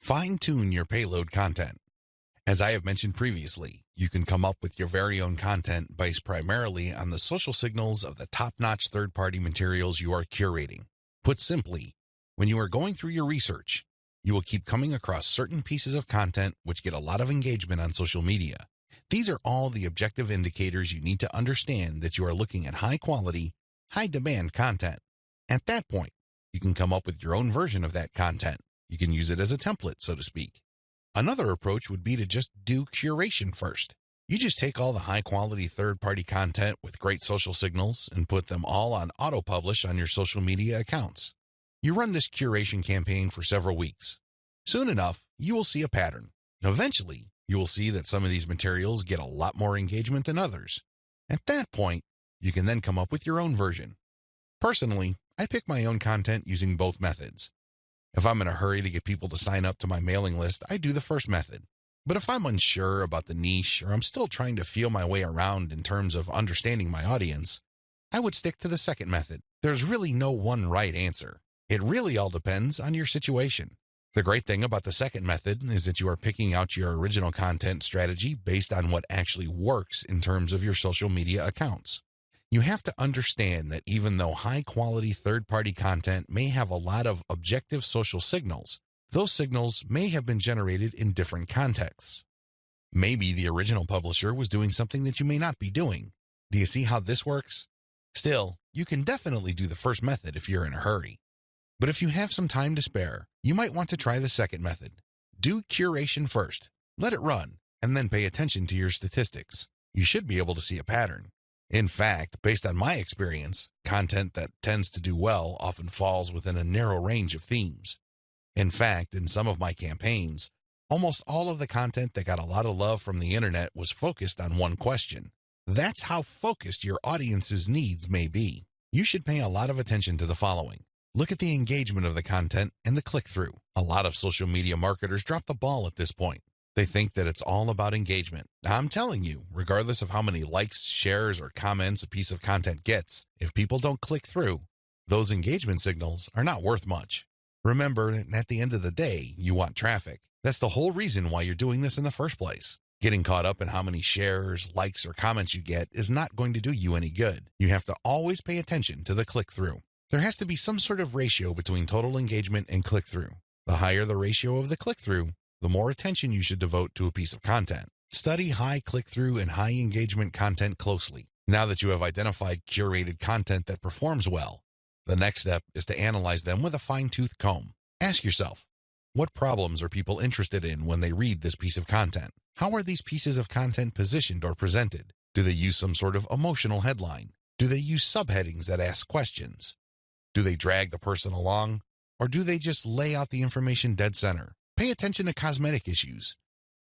Fine-tune your payload content. As I have mentioned previously, you can come up with your very own content based primarily on the social signals of the top-notch third-party materials you are curating. Put simply, when you are going through your research, you will keep coming across certain pieces of content which get a lot of engagement on social media. These are all the objective indicators you need to understand that you are looking at high-quality, high-demand content. At that point, you can come up with your own version of that content. You can use it as a template, so to speak. Another approach would be to just do curation first. You just take all the high-quality third-party content with great social signals and put them all on auto-publish on your social media accounts. You run this curation campaign for several weeks. Soon enough, you will see a pattern. Eventually, you will see that some of these materials get a lot more engagement than others. At that point, you can then come up with your own version. Personally, I pick my own content using both methods. If I'm in a hurry to get people to sign up to my mailing list, I do the first method. But if I'm unsure about the niche or I'm still trying to feel my way around in terms of understanding my audience, I would stick to the second method. There's really no one right answer. It really all depends on your situation. The great thing about the second method is that you are picking out your original content strategy based on what actually works in terms of your social media accounts. You have to understand that even though high-quality third-party content may have a lot of objective social signals, those signals may have been generated in different contexts. Maybe the original publisher was doing something that you may not be doing. Do you see how this works? Still, you can definitely do the first method if you're in a hurry. But if you have some time to spare, you might want to try the second method. Do curation first, let it run, and then pay attention to your statistics. You should be able to see a pattern. In fact, based on my experience, content that tends to do well often falls within a narrow range of themes. In fact, in some of my campaigns, almost all of the content that got a lot of love from the internet was focused on one question. That's how focused your audience's needs may be. You should pay a lot of attention to the following. Look at the engagement of the content and the click-through. A lot of social media marketers drop the ball at this point. They think that it's all about engagement. I'm telling you, regardless of how many likes, shares, or comments a piece of content gets, if people don't click through, those engagement signals are not worth much. Remember, at the end of the day, you want traffic. That's the whole reason why you're doing this in the first place. Getting caught up in how many shares, likes, or comments you get is not going to do you any good. You have to always pay attention to the click-through. There has to be some sort of ratio between total engagement and click-through. The higher the ratio of the click-through, the more attention you should devote to a piece of content. Study high click-through and high engagement content closely. Now that you have identified curated content that performs well, the next step is to analyze them with a fine-tooth comb. Ask yourself, what problems are people interested in when they read this piece of content? How are these pieces of content positioned or presented? Do they use some sort of emotional headline? Do they use subheadings that ask questions? Do they drag the person along? Or do they just lay out the information dead center? Pay attention to cosmetic issues.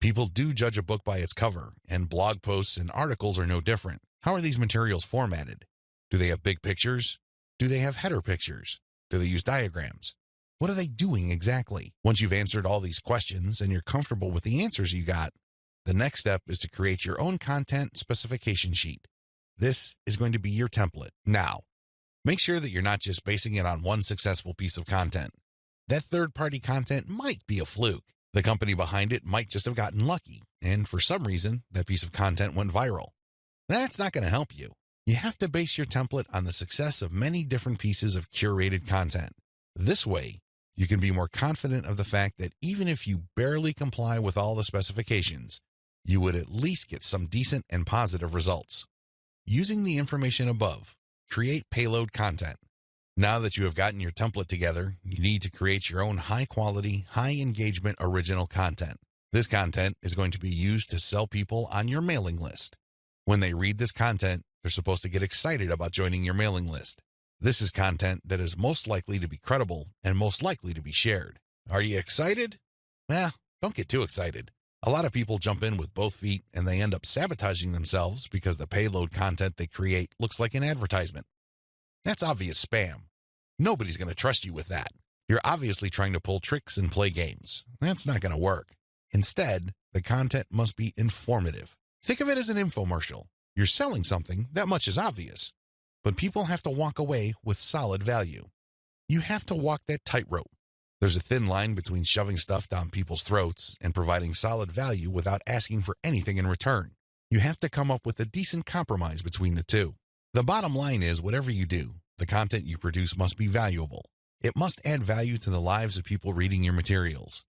People do judge a book by its cover, and blog posts and articles are no different. How are these materials formatted? Do they have big pictures? Do they have header pictures? Do they use diagrams? What are they doing exactly? Once you've answered all these questions and you're comfortable with the answers you got, the next step is to create your own content specification sheet. This is going to be your template. Now, make sure that you're not just basing it on one successful piece of content. That third-party content might be a fluke. The company behind it might just have gotten lucky, and for some reason, that piece of content went viral. That's not going to help you. You have to base your template on the success of many different pieces of curated content. This way, you can be more confident of the fact that even if you barely comply with all the specifications, you would at least get some decent and positive results. Using the information above, create payload content. Now that you have gotten your template together, you need to create your own high-quality, high-engagement original content. This content is going to be used to sell people on your mailing list. When they read this content, they're supposed to get excited about joining your mailing list. This is content that is most likely to be credible and most likely to be shared. Are you excited? Well, don't get too excited. A lot of people jump in with both feet and they end up sabotaging themselves because the payload content they create looks like an advertisement. That's obvious spam. Nobody's going to trust you with that. You're obviously trying to pull tricks and play games. That's not going to work. Instead, the content must be informative. Think of it as an infomercial. You're selling something, that much is obvious. But people have to walk away with solid value. You have to walk that tightrope. There's a thin line between shoving stuff down people's throats and providing solid value without asking for anything in return. You have to come up with a decent compromise between the two. The bottom line is, whatever you do, the content you produce must be valuable. It must add value to the lives of people reading your materials.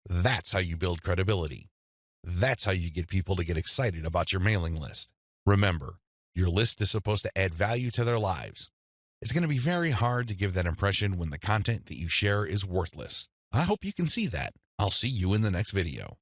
That's how you build credibility. That's how you get people to get excited about your mailing list. Remember, your list is supposed to add value to their lives. It's going to be very hard to give that impression when the content that you share is worthless. I hope you can see that. I'll see you in the next video.